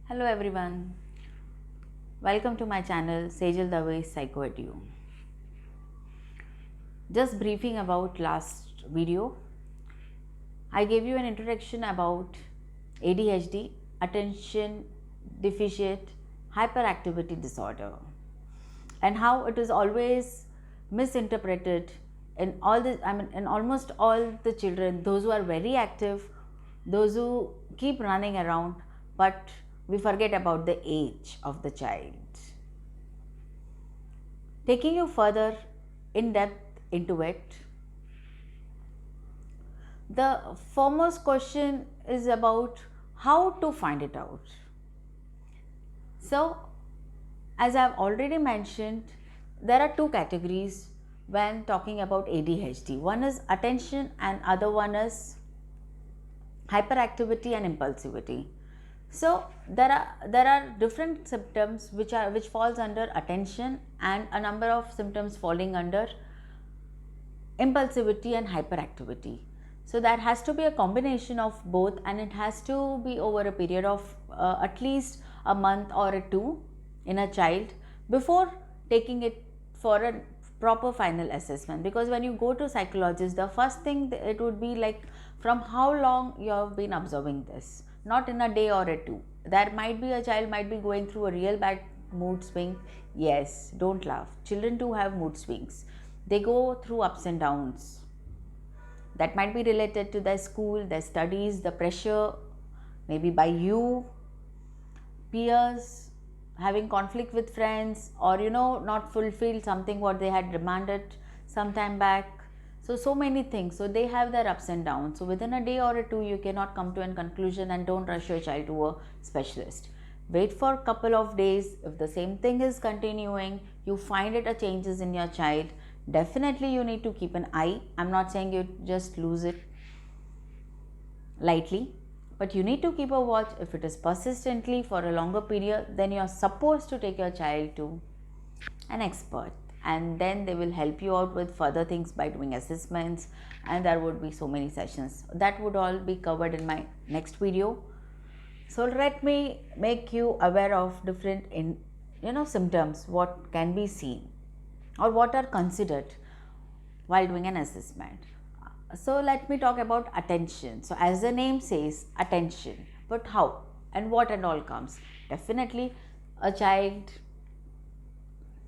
Hello everyone, welcome to my channel Sejal Dave Psychoedu. Just briefing about last video, I gave you an introduction about ADHD, attention deficit hyperactivity disorder, and how it is always misinterpreted in in almost all the children, those who are very active, those who keep running around, but we forget about the age of the child. Taking you further in depth into it, the foremost question is about how to find it out. So, as I've already mentioned, there are two categories when talking about ADHD. One is attention and other one is hyperactivity and impulsivity. So there are different symptoms which falls under attention and a number of symptoms falling under impulsivity and hyperactivity. So there has to be a combination of both, and it has to be over a period of at least a month or a two in a child before taking it for a proper final assessment. Because when you go to psychologist, the first thing it would be like, from how long you have been observing this, not in a day or a two. There might be a child might be going through a real bad mood swing. Yes, don't laugh, children too have mood swings. They go through ups and downs that might be related to their school, their studies, the pressure maybe by you, peers, having conflict with friends, or not fulfill something what they had demanded some time back. So many things. So they have their ups and downs. So within a day or a two, you cannot come to a conclusion, and don't rush your child to a specialist. Wait for a couple of days. If the same thing is continuing, you find it a changes in your child, definitely you need to keep an eye. I'm not saying you just lose it lightly, but you need to keep a watch. If it is persistently for a longer period, then you are supposed to take your child to an expert, and then they will help you out with further things by doing assessments, and there would be so many sessions that would all be covered in my next video. So let me make you aware of different symptoms what can be seen or what are considered while doing an assessment. So let me talk about attention. So as the name says, attention, but how and what and all comes? Definitely a child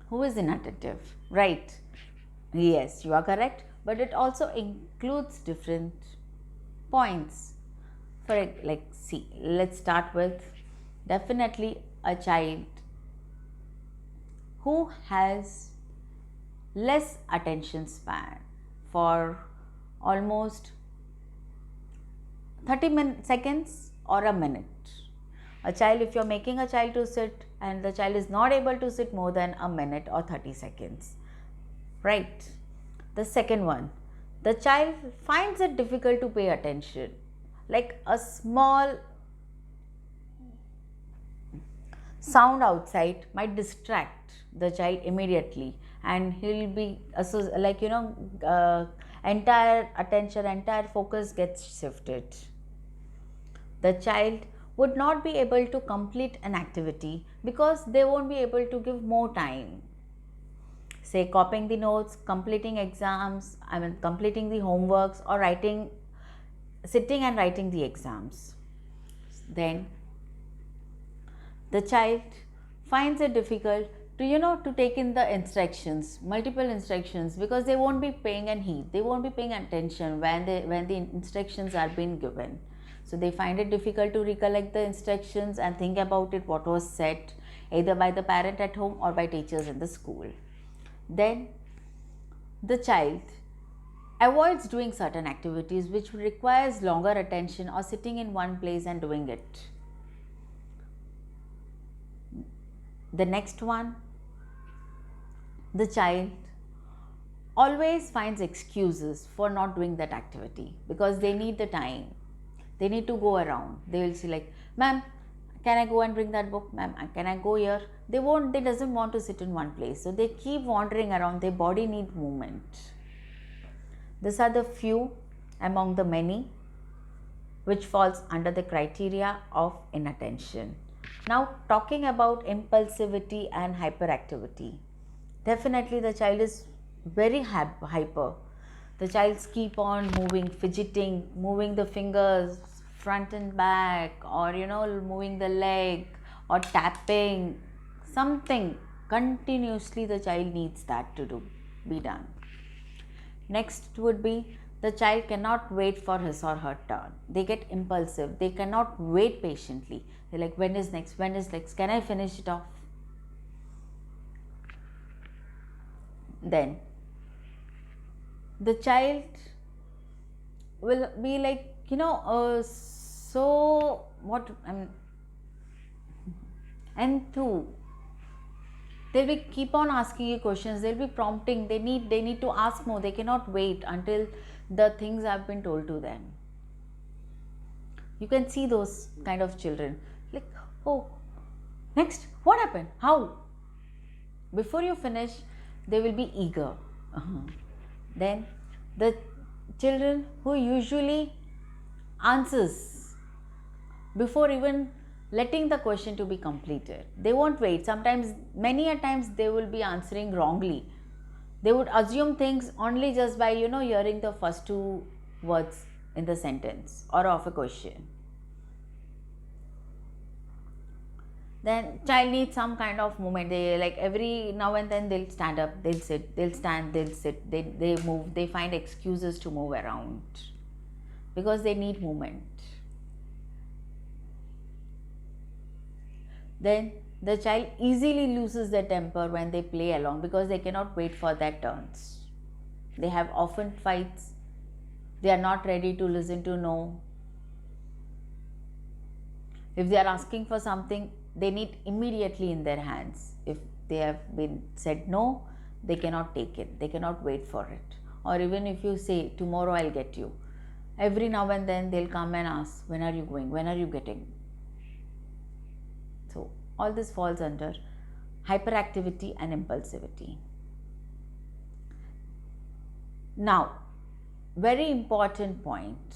who is inattentive, right? Yes, you are correct, but it also includes different points. For like, see, let's start with definitely a child who has less attention span for almost 30 seconds or a minute. A child, if you're making a child to sit and the child is not able to sit more than a minute or 30 seconds, right? The second one, the child finds it difficult to pay attention. Like a small sound outside might distract the child immediately, and he'll be entire attention, entire focus gets shifted. The child would not be able to complete an activity because they won't be able to give more time. Say copying the notes, completing exams, completing the homeworks, or sitting and writing the exams. Then the child finds it difficult to take in the instructions, multiple instructions, because they won't be paying an heed, they won't be paying attention when the instructions are being given. So they find it difficult to recollect the instructions and think about it, what was said either by the parent at home or by teachers in the school. Then the child avoids doing certain activities which requires longer attention or sitting in one place and doing it. The next one, the child always finds excuses for not doing that activity because they need the time. They need to go around. They will say like, ma'am, can I go and bring that book? Ma'am, can I go here? They doesn't want to sit in one place. So they keep wandering around. Their body needs movement. These are the few among the many which falls under the criteria of inattention. Now, talking about impulsivity and hyperactivity. Definitely, the child is very hyper. The child's keep on moving, fidgeting, moving the fingers front and back, or moving the leg, or tapping something continuously. The child needs that to be done. Next would be the child cannot wait for his or her turn. They get impulsive. They cannot wait patiently. They're like, when is next? When is next? Can I finish it off? Then the child will be like, so what? And two, they will keep on asking you questions. They'll be prompting. They need to ask more. They cannot wait until the things have been told to them. You can see those kind of children, like, oh, next, what happened? How? Before you finish, they will be eager. Then the children who usually answers before even letting the question to be completed, they won't wait. Sometimes, many a times, they will be answering wrongly. They would assume things only just by hearing the first two words in the sentence or of a question. Then child needs some kind of movement. They like every now and then they'll stand up, they'll sit, they'll stand, they'll sit, they move, they find excuses to move around because they need movement. Then the child easily loses their temper when they play along because they cannot wait for their turns. They have often fights. They are not ready to listen to no. If they are asking for something, they need immediately in their hands. If they have been said no, they cannot take it. They cannot wait for it. Or even if you say, tomorrow I'll get you, every now and then they'll come and ask, when are you going? When are you getting? So all this falls under hyperactivity and impulsivity. Now, very important point.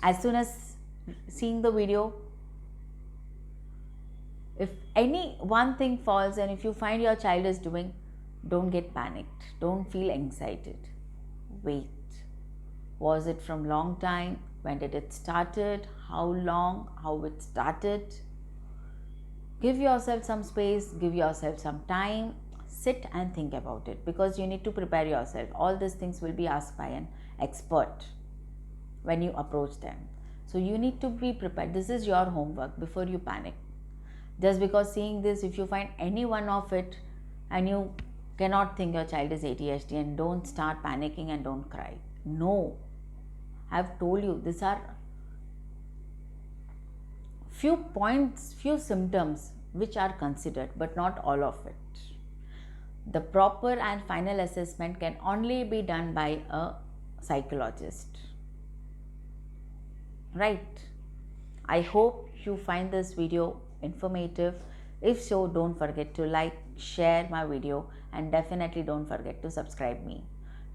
As soon as seeing the video, if any one thing falls and if you find your child is doing, don't get panicked. Don't feel excited. Wait. Was it from long time? When did it started? How long? How it started? Give yourself some space. Give yourself some time. Sit and think about it because you need to prepare yourself. All these things will be asked by an expert when you approach them. So you need to be prepared. This is your homework before you panic. Just because seeing this, if you find any one of it and you cannot think your child is ADHD, and don't start panicking and don't cry. No. I have told you, these are few points, few symptoms which are considered, but not all of it. The proper and final assessment can only be done by a psychologist. Right? I hope you find this video informative. If so, don't forget to like, share my video, and definitely don't forget to subscribe me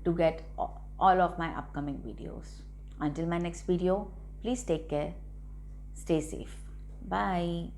to get all of my upcoming videos. Until my next video, please take care, stay safe. Bye.